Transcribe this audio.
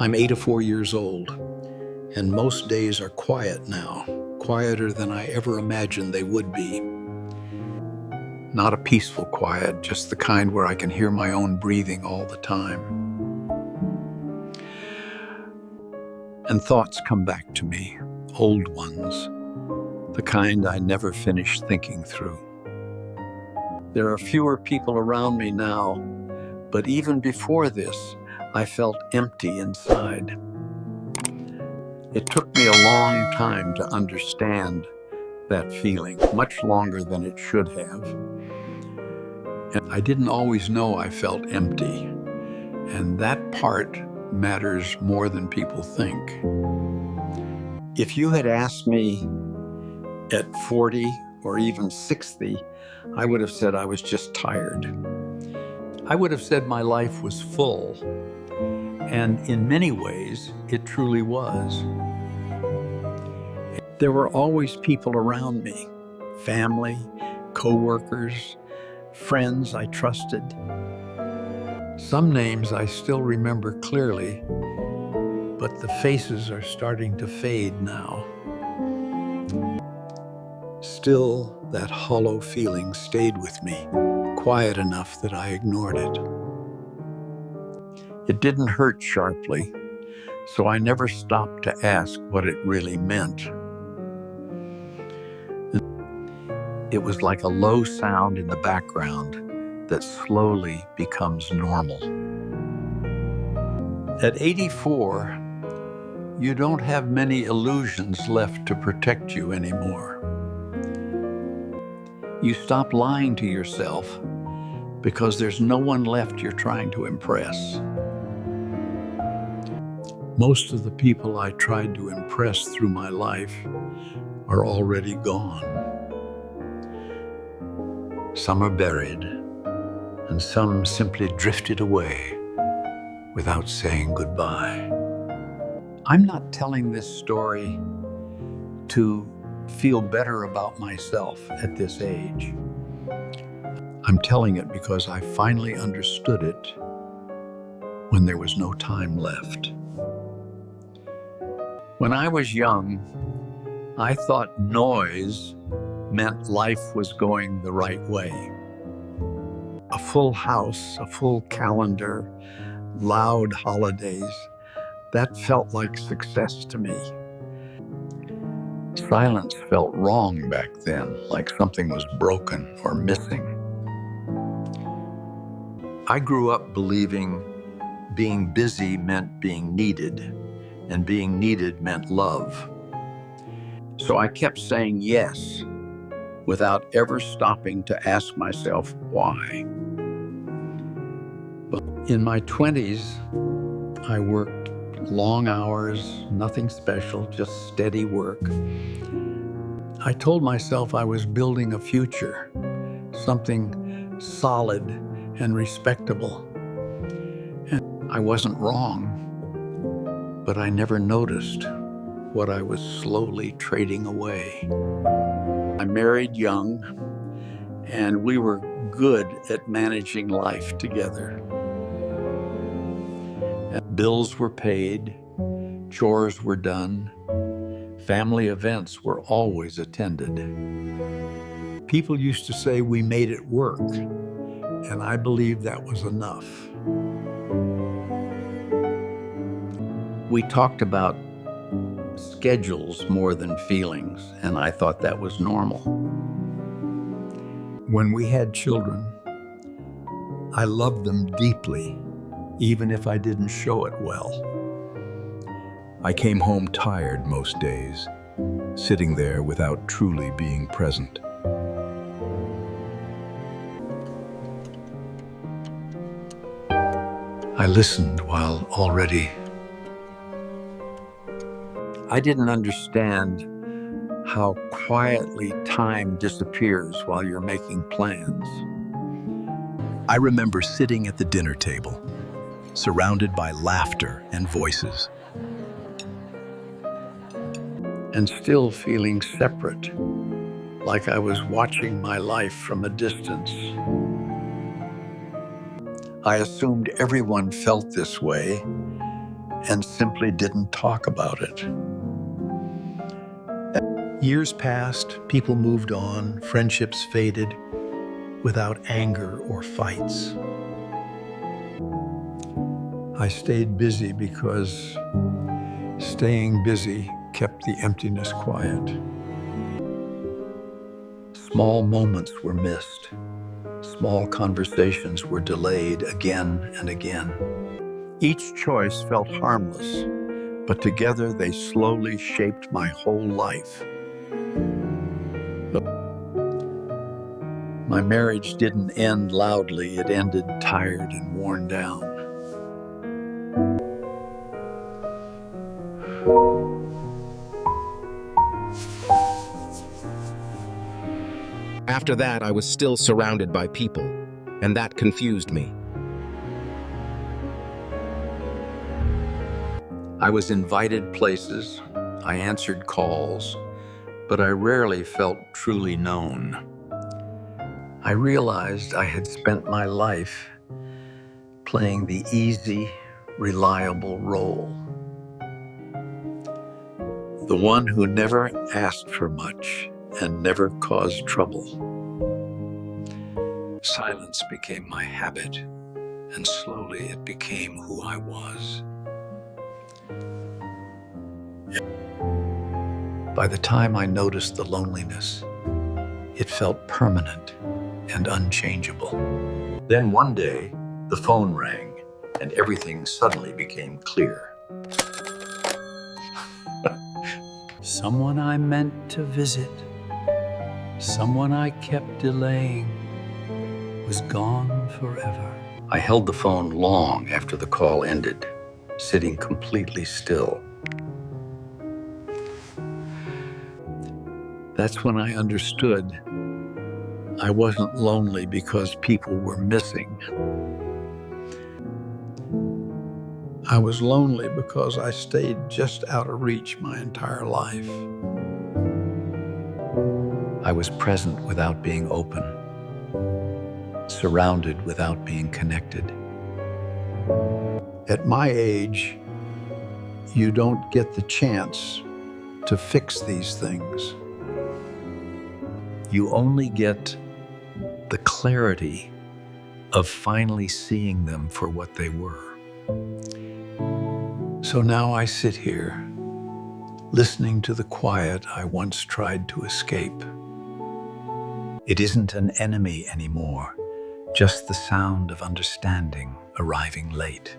I'm 84 years old, and most days are quiet now, quieter than I ever imagined they would be. Not a peaceful quiet, just the kind where I can hear my own breathing all the time. And thoughts come back to me, old ones, the kind I never finished thinking through. There are fewer people around me now, but even before this, I felt empty inside. It took me a long time to understand that feeling, much longer than it should have. And I didn't always know I felt empty, and that part matters more than people think. If you had asked me at 40 or even 60, I would have said I was just tired. I would have said my life was full, and in many ways, it truly was. There were always people around me, family, coworkers, friends I trusted. Some names I still remember clearly, but the faces are starting to fade now. Still, that hollow feeling stayed with me, quiet enough that I ignored it. It didn't hurt sharply, so I never stopped to ask what it really meant. It was like a low sound in the background that slowly becomes normal. At 84, you don't have many illusions left to protect you anymore. You stop lying to yourself because there's no one left you're trying to impress. Most of the people I tried to impress through my life are already gone. Some are buried, and some simply drifted away without saying goodbye. I'm not telling this story to feel better about myself at this age. I'm telling it because I finally understood it when there was no time left. When I was young, I thought noise meant life was going the right way. A full house, a full calendar, loud holidays, that felt like success to me. Silence felt wrong back then, like something was broken or missing. I grew up believing being busy meant being needed, and being needed meant love. So I kept saying yes, without ever stopping to ask myself why. But in my 20s, I worked long hours, nothing special, just steady work. I told myself I was building a future, something solid and respectable. And I wasn't wrong, but I never noticed what I was slowly trading away. I married young, and we were good at managing life together. Bills were paid, chores were done, family events were always attended. People used to say we made it work, and I believed that was enough. We talked about schedules more than feelings, and I thought that was normal. When we had children, I loved them deeply, even if I didn't show it well. I came home tired most days, sitting there without truly being present. I listened while already. I didn't understand how quietly time disappears while you're making plans. I remember sitting at the dinner table, surrounded by laughter and voices. And still feeling separate, like I was watching my life from a distance. I assumed everyone felt this way, and simply didn't talk about it. Years passed, people moved on, friendships faded without anger or fights. I stayed busy because staying busy kept the emptiness quiet. Small moments were missed. Small conversations were delayed again and again. Each choice felt harmless, but together they slowly shaped my whole life. My marriage didn't end loudly, it ended tired and worn down. After that, I was still surrounded by people, and that confused me. I was invited places, I answered calls, but I rarely felt truly known. I realized I had spent my life playing the easy, reliable role. The one who never asked for much and never caused trouble. Silence became my habit, and slowly it became who I was. By the time I noticed the loneliness, it felt permanent and unchangeable. Then one day, the phone rang, and everything suddenly became clear. Someone I meant to visit, someone I kept delaying, was gone forever. I held the phone long after the call ended, sitting completely still. That's when I understood I wasn't lonely because people were missing. I was lonely because I stayed just out of reach my entire life. I was present without being open, surrounded without being connected. At my age, you don't get the chance to fix these things. You only get the clarity of finally seeing them for what they were. So now I sit here, listening to the quiet I once tried to escape. It isn't an enemy anymore, just the sound of understanding arriving late.